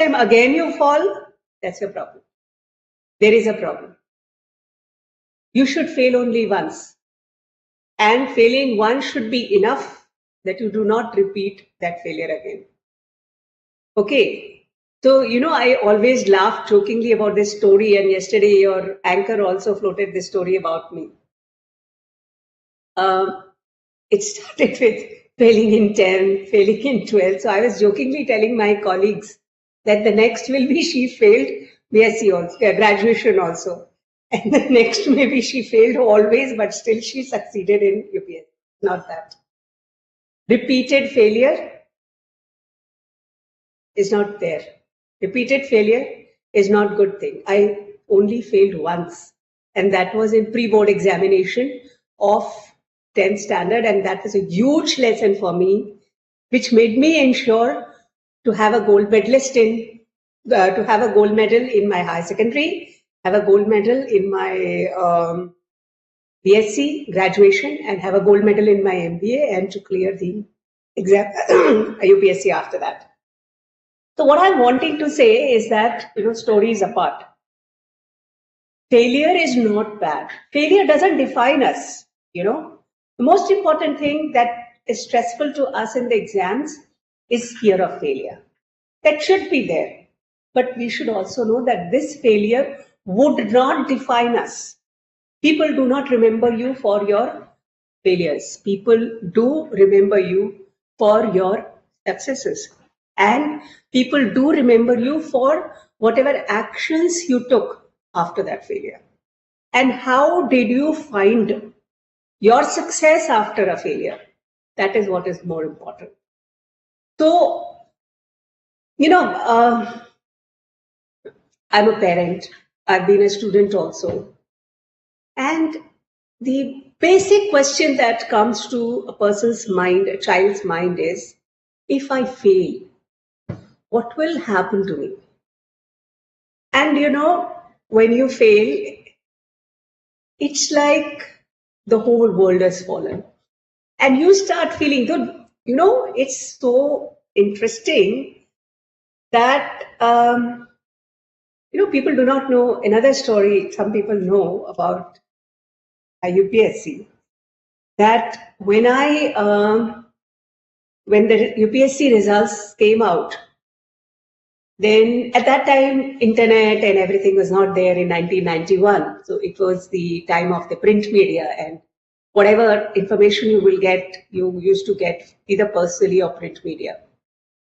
time again you fall, that's your problem. There is a problem. You should fail only once. And failing once should be enough that you do not repeat that failure again. Okay. So, I always laugh jokingly about this story, and yesterday your anchor also floated this story about me. It started with failing in 10, failing in 12. So I was jokingly telling my colleagues that the next will be she failed BSc also, graduation also. And the next maybe she failed always, but still she succeeded in UPSC. Not that. Repeated failure is not there. Repeated failure is not good thing. I only failed once, and that was in pre-board examination of 10th standard, and that was a huge lesson for me, which made me ensure to have a gold medalist to have a gold medal in my higher secondary, have a gold medal in my BSc graduation, and have a gold medal in my MBA, and to clear the exam UPSC after that. So what I'm wanting to say is that, stories apart. Failure is not bad. Failure doesn't define us, The most important thing that is stressful to us in the exams is fear of failure. That should be there. But we should also know that this failure would not define us. People do not remember you for your failures. People do remember you for your successes. And people do remember you for whatever actions you took after that failure. And how did you find your success after a failure? That is what is more important. So, I'm a parent. I've been a student also. And the basic question that comes to a person's mind, a child's mind is, if I fail, what will happen to me? And when you fail, it's like the whole world has fallen. And you start feeling good. It's so interesting that, people do not know another story. Some people know about UPSC, that when the UPSC results came out, then at that time, internet and everything was not there in 1991. So it was the time of the print media, and whatever information you will get, you used to get either personally or print media.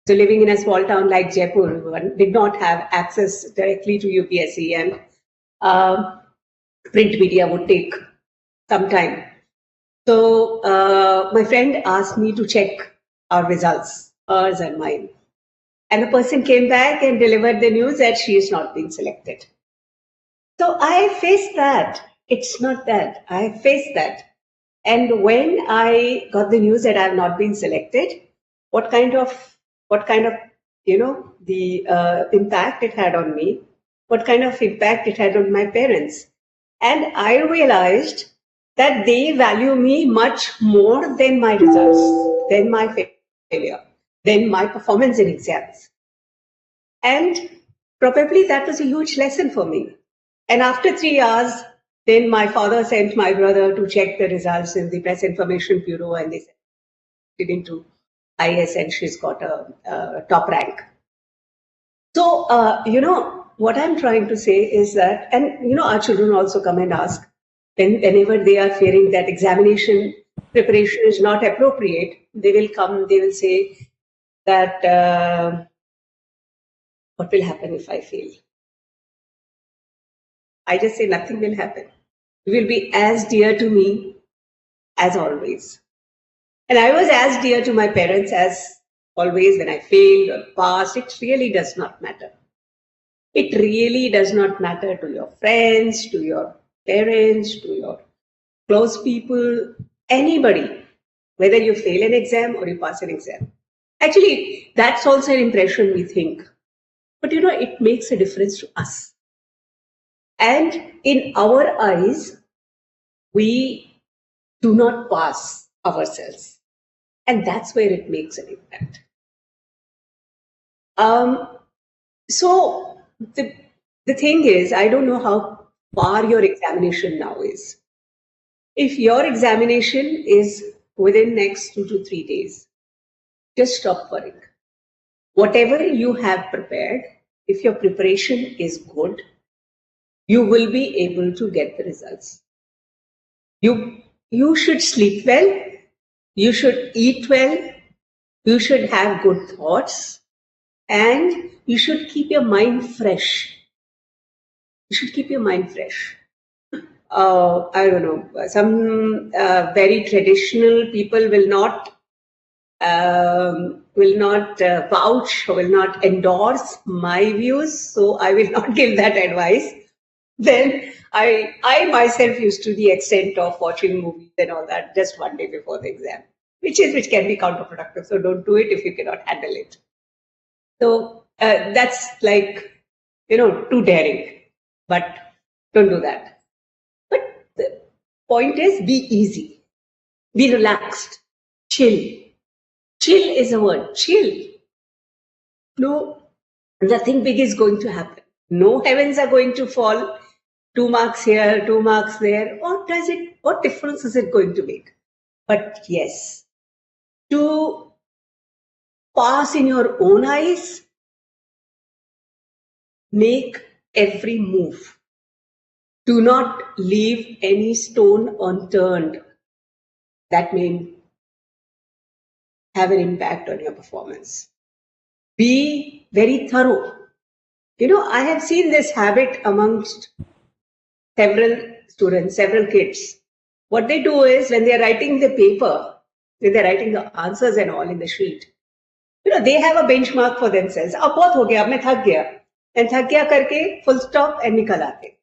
So living in a small town like Jaipur, one did not have access directly to UPSC, and print media would take some time. So my friend asked me to check our results, hers and mine. And the person came back and delivered the news that she is not being selected. So I faced that. It's not that. I faced that. And when I got the news that I have not been selected, what kind of the impact it had on me, what kind of impact it had on my parents. And I realized that they value me much more than my results, than my failure, than my performance in exams. And probably that was a huge lesson for me. And after 3 hours, then my father sent my brother to check the results in the Press Information Bureau, and they sent it into IAS, and she's got a top rank. So, what I'm trying to say is that, and our children also come and ask, whenever they are fearing that examination preparation is not appropriate, they will come, they will say that, what will happen if I fail? I just say nothing will happen. You will be as dear to me as always. And I was as dear to my parents as always when I failed or passed. It really does not matter. It really does not matter to your friends, to your parents, to your close people, anybody, whether you fail an exam or you pass an exam. Actually, that's also an impression we think. But it makes a difference to us. And in our eyes, we do not pass ourselves. And that's where it makes an impact. So the thing is, I don't know how far your examination now is. If your examination is within next 2 to 3 days, just stop worrying. Whatever you have prepared, if your preparation is good, you will be able to get the results. You should sleep well, you should eat well, you should have good thoughts, and you should keep your mind fresh. You should keep your mind fresh. I don't know, some very traditional people will not vouch or will not endorse my views, so I will not give that advice. Then I myself used to the extent of watching movies and all that just one day before the exam, which can be counterproductive. So don't do it if you cannot handle it. So that's like, too daring, but don't do that. But the point is, be easy, be relaxed, chill. Chill is a word. Chill. No, nothing big is going to happen. No heavens are going to fall. 2 marks here, 2 marks there. What difference is it going to make? But yes, to pass in your own eyes, make every move. Do not leave any stone unturned that may have an impact on your performance. Be very thorough. I have seen this habit amongst several students, several kids. What they do is, when they're writing the paper, when they're writing the answers and all in the sheet, they have a benchmark for themselves. अब बहुत हो गया, अब मैं थक गया. And थक गया करके full stop and निकल आते.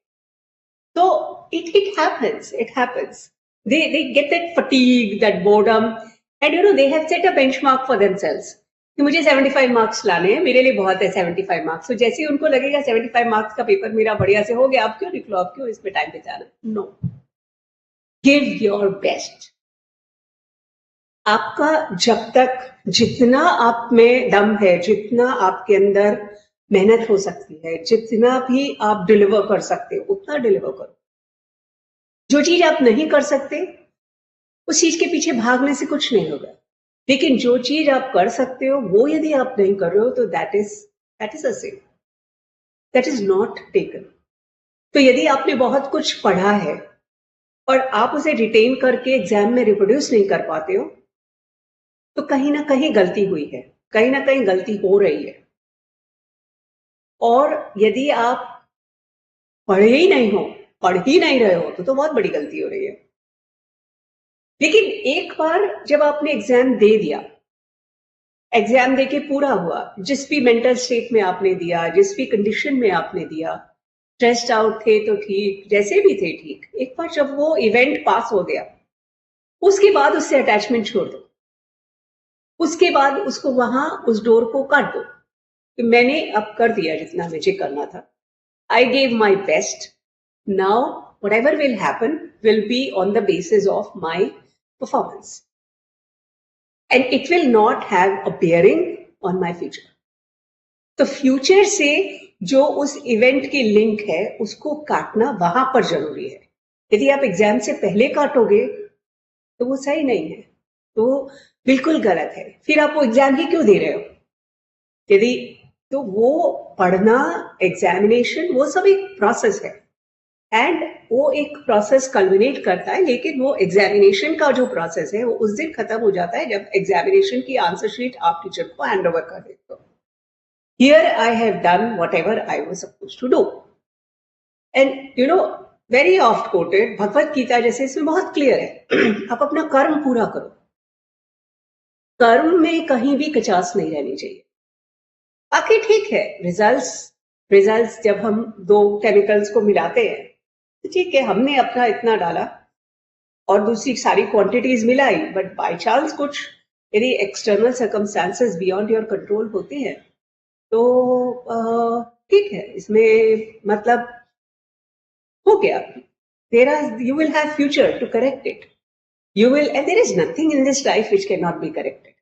So it happens. It happens. They get that fatigue, that boredom, and they have set a benchmark for themselves. कि मुझे 75 मार्क्स लाने हैं, मेरे लिए बहुत है 75 मार्क्स. तो जैसे ही उनको लगेगा 75 मार्क्स का पेपर मेरा बढ़िया से हो गया, आप क्यों निकलो, आप क्यों इसमें टाइम बिताना? No, give your best. आपका जब तक जितना आप में दम है, जितना आपके अंदर मेहनत हो सकती है, जितना भी आप डिलीवर कर सकते हो, उतना डिलीवर करो. जो चीज आप नहीं कर सकते, उस चीज के पीछे भागने से कुछ नहीं होगा. लेकिन जो चीज आप कर सकते हो, वो यदि आप नहीं कर रहे हो, तो that is a sin, that is not taken. तो यदि आपने बहुत कुछ पढ़ा है और आप उसे रिटेन करके एग्जाम में रिप्रोड्यूस नहीं कर पाते हो, तो कहीं ना कहीं गलती हुई है, कहीं ना कहीं गलती हो रही है. और यदि आप पढ़ ही नहीं रहे हो, तो बहुत बड़ी गलती हो रही है. लेकिन एक बार जब आपने एग्जाम दे दिया, एग्जाम देके पूरा हुआ, जिस भी मेंटल स्टेट में आपने दिया, जिस भी कंडीशन में आपने दिया, स्ट्रेस्ड आउट थे तो ठीक, जैसे भी थे ठीक, एक बार जब वो इवेंट पास हो गया, उसके बाद उससे अटैचमेंट छोड़ दो. उसके बाद उसको वहां उस डोर को काट दो कि मैंने अब कर दिया जितना मुझे करना था. I gave my best. Now whatever will happen will be on the basis of my performance, and it will not have a bearing on my future. तो फ्यूचर से जो उस इवेंट की लिंक है, उसको काटना वहां पर जरूरी है. यदि आप एग्जाम से पहले काटोगे तो वो सही नहीं है, तो बिल्कुल गलत है. फिर आप वो एग्जाम ही क्यों दे रहे हो? यदि तो वो पढ़ना, एग्जामिनेशन, वो सब एक प्रोसेस है, एंड वो एक प्रोसेस कल्मिनेट करता है. लेकिन वो एग्जामिनेशन का जो प्रोसेस है, वो उस दिन खत्म हो जाता है जब एग्जामिनेशन की आंसर शीट आप टीचर को हैंड ओवर कर देते हो. Here I have done whatever I was supposed to do. And very oft quoted, Bhagavad Gita जैसे इसमें बहुत क्लियर है, आप अपना कर्म पूरा करो. कर्म में कहीं भी कचास नहीं रहनी चाहिए. बाकी ठीक है, रिजल्ट्स जब हम दो केमिकल्स को मिलाते हैं, तो ठीक है, हमने अपना इतना डाला और दूसरी सारी क्वांटिटीज मिलाई, बट बाय चांस कुछ यदि external circumstances beyond your control होते हैं, तो ठीक है, इसमें मतलब हो गया. You will have future to correct it. And there is nothing in this life which cannot be corrected.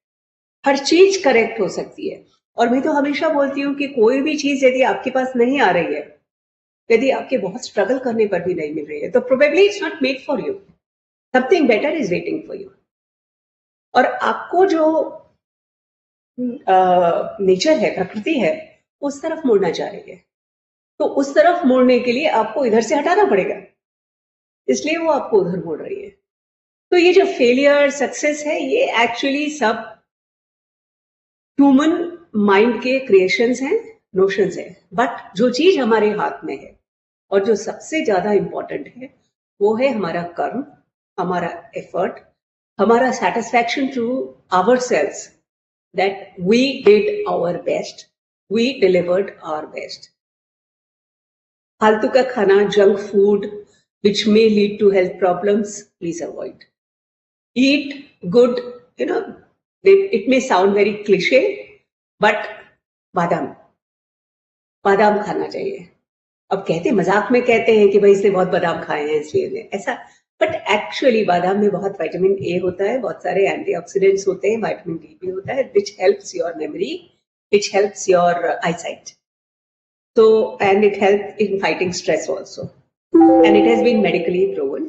हर चीज करेक्ट हो सकती है. और मैं तो हमेशा बोलती हूँ कि कोई भी चीज यदि आपके पास नहीं आ रही है, यदि आपके बहुत स्ट्रगल करने पर भी नहीं मिल रही है, तो probably it's not made for you, something better is waiting for you. और आपको जो नेचर है, प्रकृति है, उस तरफ मुड़ना चाह रही है, तो उस तरफ मुड़ने के लिए आपको इधर से हटाना पड़ेगा, इसलिए वो आपको उधर मोड़ रही है। तो ये जो फेलियर सक्सेस है, ये एक्चुअली सब ह्यूमन माइंड के क्रिएशंस हैं, नोशंस हैं। बट जो चीज हमारे हाथ में है और जो सबसे ज्यादा इंपॉर्टेंट है, वो है हमारा कर्म, हमारा एफर्ट, हमारा satisfaction to our selves that we did our best, we delivered our best. फालतू का खाना, junk food which may lead to health problems, please avoid. Eat good, you know, it may sound very cliche, but बादाम खाना चाहिए। अब कहते मजाक में कहते हैं कि भाई इसने बहुत बादाम खाए हैं इसलिए ऐसा, बट एक्चुअली बादाम में बहुत विटामिन ए होता है, बहुत सारे एंटीऑक्सीडेंट्स होते हैं, विटामिन डी भी होता है, which helps your memory, which helps your eyesight. So, and it helps in fighting stress also. And it has been medically proven.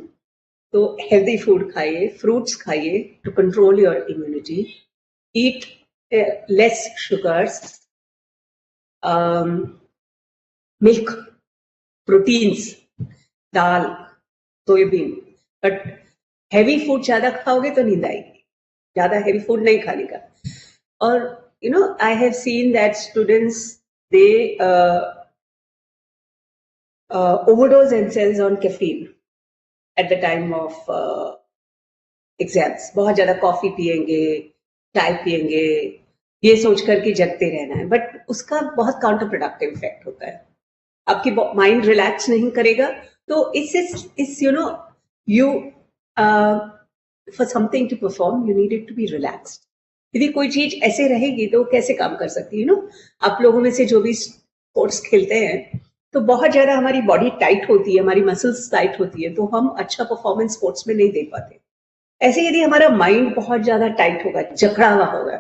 So healthy food खाइए, fruits खाइए to control your immunity. Eat less sugars, milk, proteins, dal, soybean. But heavy food ज़्यादा खाओगे तो नींद आएगी. ज़्यादा heavy food नहीं खाने का. और you know, I have seen that students they overdose themselves on caffeine at the time of exams. बहुत ज्यादा कॉफी पियेंगे, चाय पियेंगे, ये सोचकर कि जगते रहना है, बट उसका बहुत काउंटर प्रोडक्टिव इफेक्ट होता है। आपकी माइंड रिलैक्स नहीं करेगा, तो it's you know you for something to perform you need it to be relaxed. यदि कोई चीज ऐसे रहेगी तो कैसे काम कर सकती है? यू नो, आप लोगों में से जो भी स्पोर्ट्स खेलते हैं तो बहुत ज्यादा हमारी बॉडी टाइट होती है, हमारी मसल्स टाइट होती है, तो हम अच्छा परफॉर्मेंस स्पोर्ट्स में नहीं दे पाते। ऐसे यदि हमारा माइंड बहुत ज्यादा टाइट होगा, जकड़ा हुआ होगा,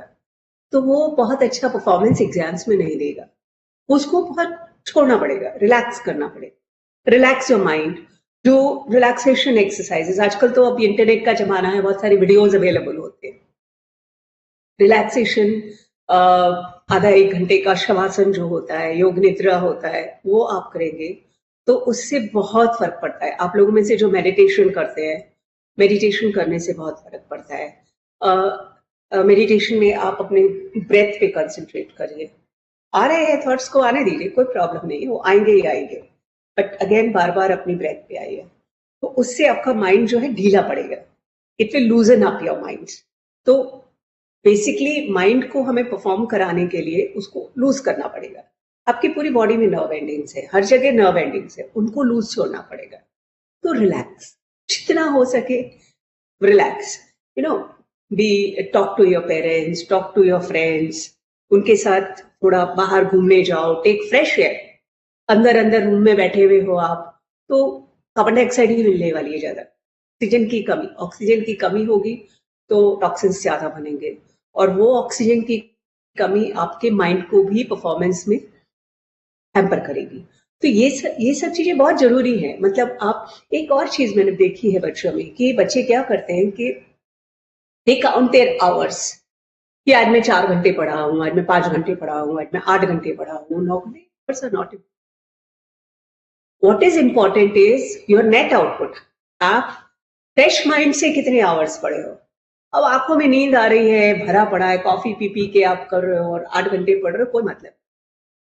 तो वो बहुत अच्छा परफॉर्मेंस एग्जाम्स में नहीं देगा। उसको बहुत छोड़ना पड़ेगा, रिलैक्स करना पड़ेगा। Relax your mind, do relaxation exercises. आजकल तो अब इंटरनेट का जमाना है, बहुत सारी वीडियोज अवेलेबल होते हैं। रिलैक्सेशन, आधा एक घंटे का शवासन जो होता है, योग निद्रा होता है, वो आप करेंगे तो उससे बहुत फर्क पड़ता है। आप लोगों में से जो मेडिटेशन करते हैं, मेडिटेशन करने से बहुत फर्क पड़ता है। मेडिटेशन में आप अपने ब्रेथ पे कंसंट्रेट करिए। आ रहे हैं थॉट्स को आने दीजिए, कोई प्रॉब्लम नहीं, वो आएंगे ही आएंगे, बट अगेन बार बार अपनी ब्रेथ पे आइए, तो उससे आपका माइंड जो है ढीला पड़ेगा। It will लूजन up your mind. तो बेसिकली माइंड को हमें परफॉर्म कराने के लिए उसको लूज करना पड़ेगा। आपकी पूरी बॉडी में नर्व एंडिंग्स है, हर जगह नर्व एंडिंग्स है, उनको लूज छोड़ना पड़ेगा। तो रिलैक्स, जितना हो सके relax. You know, be talk to your parents, talk to your friends, उनके साथ थोड़ा बाहर घूमने जाओ, टेक फ्रेश एयर। अंदर अंदर रूम में बैठे हुए हो आप, तो कार्बन डाइऑक्साइड ही मिलने वाली है ज्यादा। ऑक्सीजन की कमी होगी तो टॉक्सिन्स ज्यादा बनेंगे, और वो ऑक्सीजन की कमी आपके माइंड को भी परफॉर्मेंस में हैम्पर करेगी। तो ये सब चीजें बहुत जरूरी हैं। मतलब आप, एक और चीज मैंने देखी है बच्चों में, कि बच्चे क्या करते हैं कि दे काउंट देयर आवर्स, कि आज मैं 4 घंटे पढ़ा हूँ, आज मैं 5 घंटे पढ़ा हूँ, आज मैं 8 घंटे पढ़ा हूँ, 9 घंटे। What is important is your net output. आप फ्रेश माइंड से कितने आवर्स पढ़े हो। अब आंखों में नींद आ रही है, भरा पड़ा है, कॉफी पी पी के आप कर रहे हो और 8 घंटे पढ़ रहे हो, कोई मतलब।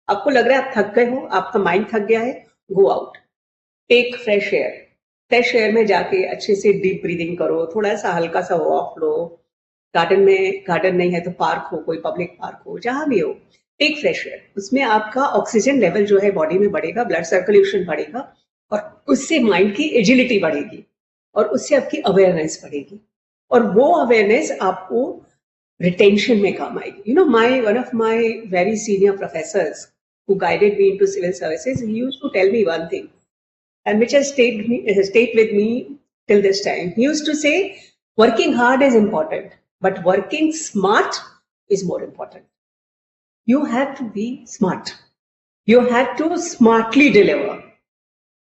आपको लग रहा है आप थक गए हो, आपका माइंड थक गया है, go out, take fresh air. Fresh air में जाके अच्छे से डीप ब्रीदिंग करो, थोड़ा सा हल्का सा वॉक लो, गार्डन नहीं है तो पार्क हो, कोई पब्लिक पार्क हो, जहां भी हो, टेक फ्रेश एयर। उसमें आपका ऑक्सीजन लेवल जो है बॉडी में बढ़ेगा, ब्लड सर्कुलेशन बढ़ेगा, और उससे माइंड की एजिलिटी बढ़ेगी, और उससे आपकी अवेयरनेस बढ़ेगी, और वो अवेयरनेस आपको रिटेंशन में काम आएगी। You know, one of my very senior professors who guided me into civil services, he used to tell me one thing, and which has stayed with me till this time. He used to say, working hard is important, but working smart is more important. you have to be smart. You have to smartly deliver.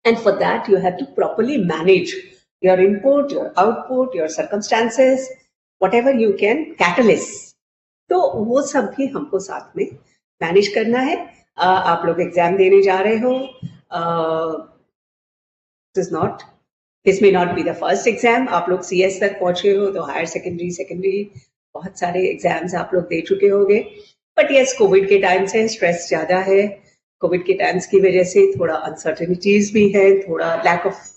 And for that, you have to properly manage your input, your output, your circumstances, whatever you can catalyst. तो वो सब भी हमको साथ में manage करना है. आप लोग एग्जाम देने जा रहे हो. This may not be the first exam. आप लोग CS तक पहुंचे हो तो हायर सेकेंडरी बहुत सारे एग्जाम्स आप लोग दे चुके होंगे. बट यस, कोविड के टाइम से स्ट्रेस ज्यादा है. कोविड के टाइम्स की वजह से थोड़ा अनसर्टेनिटीज भी है, थोड़ा lack of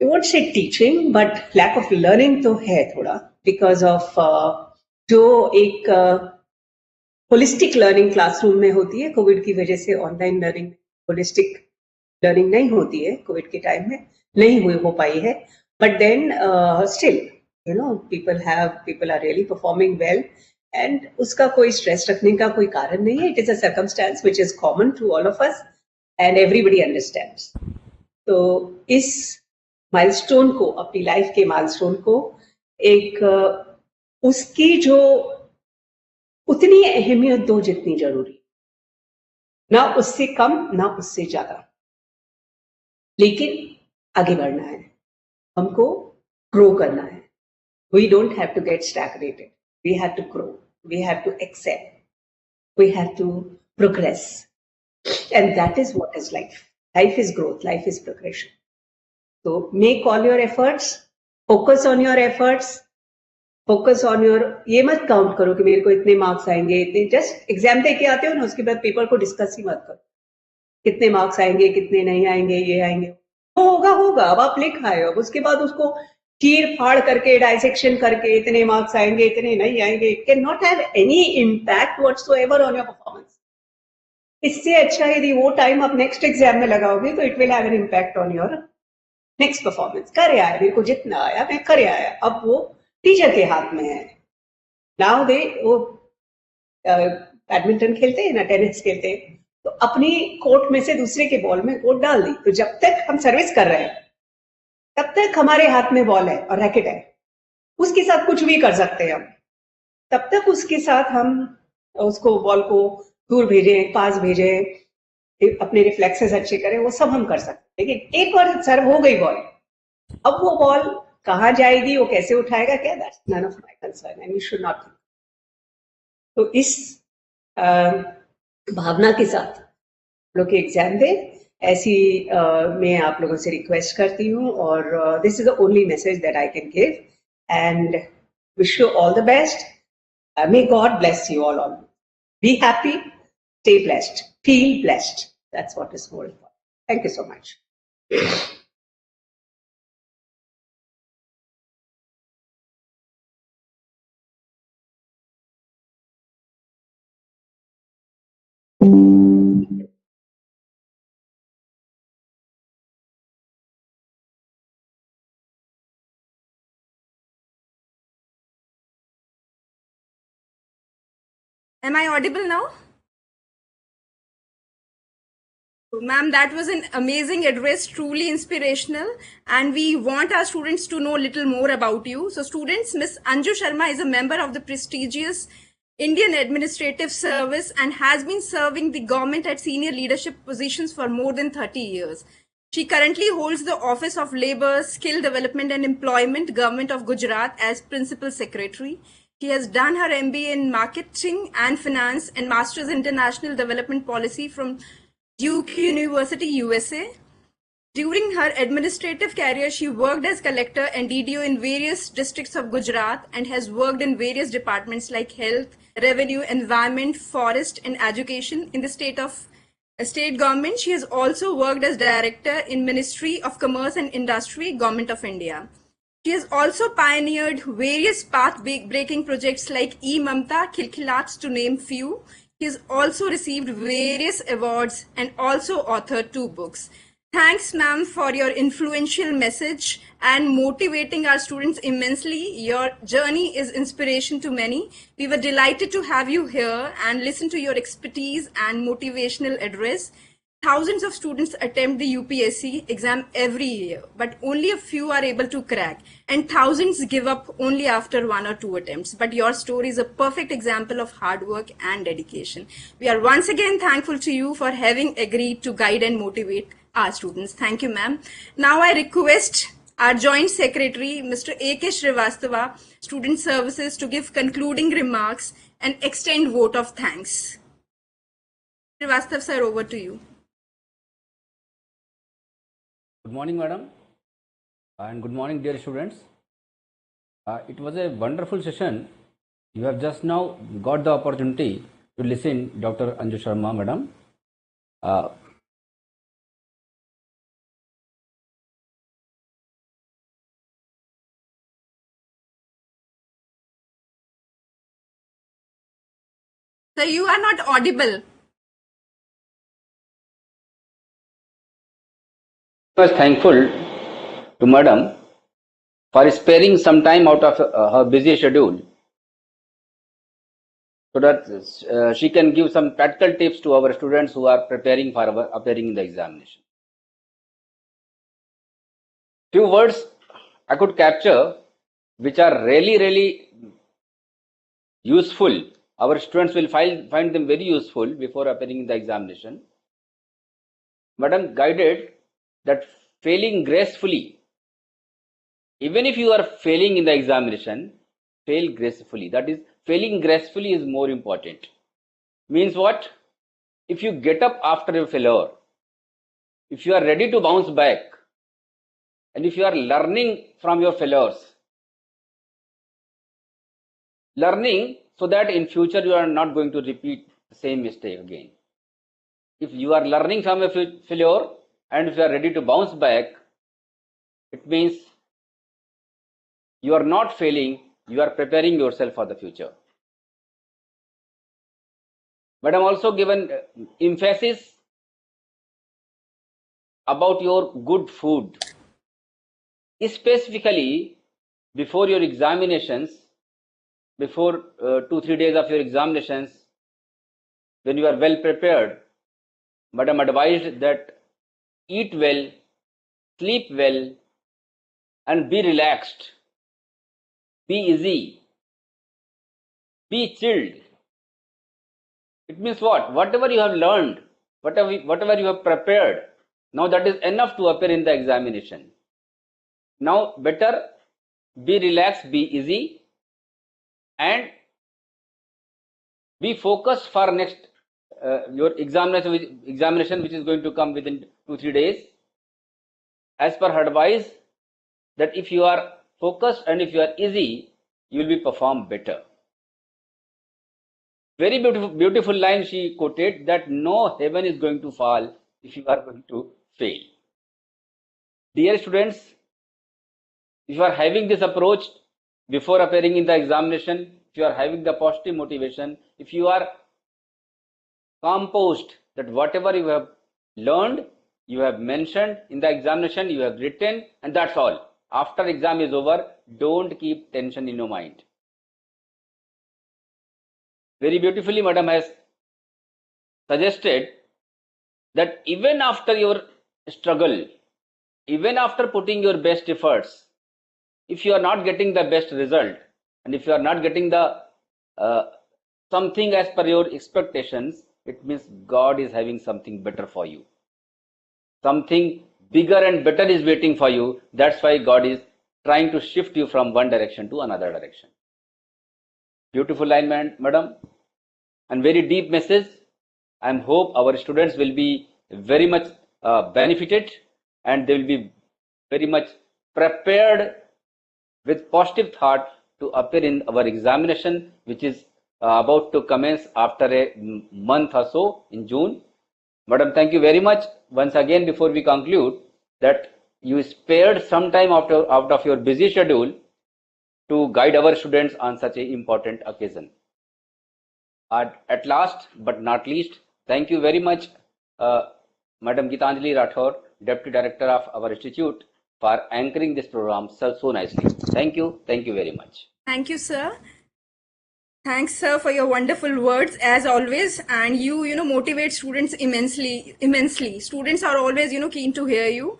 I won't say teaching, but lack of learning तो है थोड़ा, because of जो एक होलिस्टिक लर्निंग क्लासरूम में होती है, कोविड की वजह से ऑनलाइन लर्निंग होलिस्टिक लर्निंग नहीं होती है, कोविड के टाइम में नहीं हो पाई है. But then still people are really performing well, and उसका कोई स्ट्रेस रखने का कोई कारण नहीं है. It is a circumstance which is common to all of us and everybody understands. तो इस माइलस्टोन को, अपनी लाइफ के माइलस्टोन को, एक उसकी जो उतनी अहमियत दो जितनी जरूरी, ना उससे कम ना उससे ज्यादा. लेकिन आगे बढ़ना है, हमको ग्रो करना है. We don't have to get stagnated. We have to grow. We have to excel. We have to progress. And that is what is life. Life is growth. Life is progression. So make all your efforts. Focus on your efforts. Focus on your, ये मत count करो कि मेरे को इतने marks आएंगे, इतने. Just exam दे के आते हो ना, उसके बाद पेपर को डिस्कस ही मत करो. कितने मार्क्स आएंगे, कितने नहीं आएंगे, ये आएंगे, होगा. अब आप लिख आए हो, अब उसके बाद उसको चीर फाड़ करके, डाइसेक्शन करके, इतने मार्क्स आएंगे, इतने नहीं आएंगे, it can not have any impact whatsoever on your performance. इससे अच्छा यदि वो टाइम आप नेक्स्ट एग्जाम में लगाओगे तो it will have an impact on your next performance. करे आया, मेरे को जितना आया मैं करे आया. अब वो टीचर के हाथ में है. नाउ दे वो बैडमिंटन खेलते हैं ना, टेनिस खेलते हैं, तो अपनी कोर्ट में से दूसरे के बॉल में कोर्ट डाल दी. तो जब तक हम सर्विस कर रहे हैं तब तक हमारे हाथ में बॉल है और रैकेट है, उसके साथ कुछ भी कर सकते हैं हम. तब तक उसके साथ हम उसको बॉल को दूर भेजें, पास भेजें, अपने रिफ्लेक्सेस अच्छे करें, वो सब हम कर सकते हैं. लेकिन एक बार सर्व हो गई बॉल, अब वो बॉल कहाँ जाएगी, वो कैसे उठाएगा, क्या, that's none of my concern and you should not. तो इस भावना के साथ लोग एग्जाम दें, ऐसी मैं आप लोगों से रिक्वेस्ट करती हूँ. और this is the only message that I can give, and wish you all the best. May God bless you all. Be happy, stay blessed, feel blessed. That's what is more important. Thank you so much. Am I audible now? Ma'am, that was an amazing address, truly inspirational, and we want our students to know a little more about you. So students, Miss Anju Sharma is a member of the prestigious Indian Administrative Service and has been serving the government at senior leadership positions for more than 30 years. She currently holds the Office of Labour, Skill Development and Employment, Government of Gujarat as Principal Secretary. She has done her MBA in Marketing and Finance and Master's International Development Policy from Duke University, USA. During her administrative career, she worked as collector and DDO in various districts of Gujarat and has worked in various departments like health, revenue, environment, forest, and education in the state government. She has also worked as director in Ministry of Commerce and Industry, Government of India. She has also pioneered various path-breaking projects like E-Mamta, Khilkhilats, to name few. She has also received various awards and also authored 2 books. Thanks, ma'am, for your influential message and motivating our students immensely. Your journey is inspiration to many. We were delighted to have you here and listen to your expertise and motivational address. Thousands of students attempt the UPSC exam every year, but only a few are able to crack, and thousands give up only after 1 or 2 attempts. But your story is a perfect example of hard work and dedication. We are once again thankful to you for having agreed to guide and motivate our students. Thank you, ma'am. Now I request our Joint Secretary, Mr. A.K. Srivastava, Student Services, to give concluding remarks and extend vote of thanks. Srivastava, sir, over to you. Good morning, madam, and good morning, dear students. It was a wonderful session. You have just now got the opportunity to listen Dr. Anju Sharma, madam. Sir, you are not audible. I was thankful to madam for sparing some time out of her busy schedule so that she can give some practical tips to our students who are preparing for appearing in the examination. Few words I could capture which are really useful. Our students will find them very useful before appearing in the examination. Madam guided that failing gracefully, even if you are failing in the examination, fail gracefully. That is, failing gracefully is more important. Means what? If you get up after a failure, if you are ready to bounce back, and if you are learning from your failures, learning so that in future you are not going to repeat the same mistake again. If you are learning from a failure and if you are ready to bounce back, it means you are not failing, you are preparing yourself for the future. But I'm also given emphasis about your good food. Specifically, before your examinations, before 2-3 days of your examinations, when you are well prepared, madam advised that eat well, sleep well, and be relaxed, be easy, be chilled. It means what? Whatever you have learned, whatever you have prepared, now that is enough to appear in the examination. Now better be relaxed, be easy, and be focused for next your examination which is going to come within 2-3 days. As per her advice, that if you are focused and if you are easy, you will be perform better. Very beautiful line she quoted, that no heaven is going to fall if you are going to fail. Dear students, if you are having this approach before appearing in the examination, if you are having the positive motivation, if you are composed that whatever you have learned, you have mentioned in the examination, you have written, and that's all. After exam is over, don't keep tension in your mind. Very beautifully, madam has suggested that even after your struggle, even after putting your best efforts, if you are not getting the best result, and if you are not getting the something as per your expectations, it means God is having something better for you. Something bigger and better is waiting for you. That's why God is trying to shift you from one direction to another direction. Beautiful line, madam, and very deep message. I hope our students will be very much benefited, and they will be very much prepared with positive thought to appear in our examination, which is about to commence after a month or so in June. Madam, thank you very much once again. Before we conclude, that you spared some time out of your busy schedule to guide our students on such an important occasion. At last but not least, thank you very much, Madam Gitanjali Rathore, Deputy Director of our institute, for anchoring this program so nicely. Thank you very much. Thank you, sir. Thanks, sir, for your wonderful words as always. And you motivate students immensely. Students are always, keen to hear you.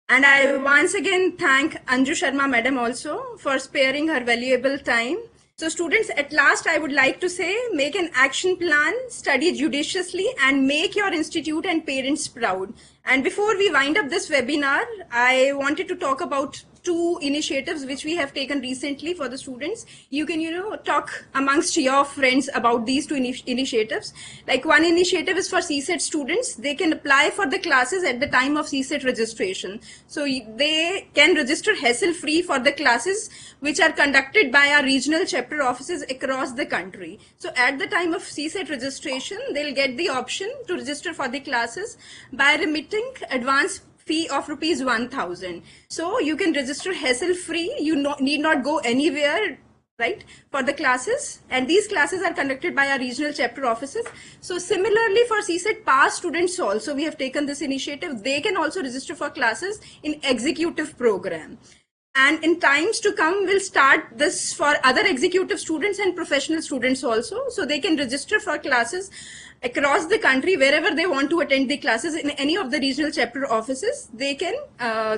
And I once again thank Anju Sharma madam also for sparing her valuable time. So students, at last I would like to say, make an action plan, study judiciously, and make your institute and parents proud. And before we wind up this webinar, I wanted to talk about two initiatives which we have taken recently for the students. You can, talk amongst your friends about these two initiatives. Like one initiative is for CSET students. They can apply for the classes at the time of CSET registration. So they can register hassle-free for the classes which are conducted by our regional chapter offices across the country. So at the time of CSET registration, they'll get the option to register for the classes by remitting advance fee of rupees 1,000. So you can register hassle free. You need not go anywhere, right, for the classes. And these classes are conducted by our regional chapter offices. So similarly for CSET pass students also, we have taken this initiative. They can also register for classes in executive program. And in times to come, we'll start this for other executive students and professional students also. So they can register for classes across the country, wherever they want to attend the classes in any of the regional chapter offices. They can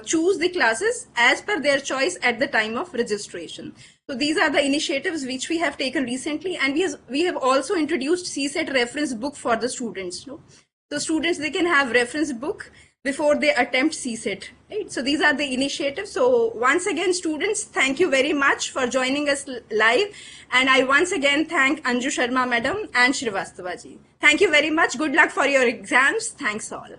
choose the classes as per their choice at the time of registration. So these are the initiatives which we have taken recently. And we have also introduced CSET reference book for the students. So students, they can have reference book before they attempt CSET, right? So these are the initiatives. So once again, students, thank you very much for joining us live. And I once again thank Anju Sharma madam and Shrivastava ji. Thank you very much. Good luck for your exams. Thanks all.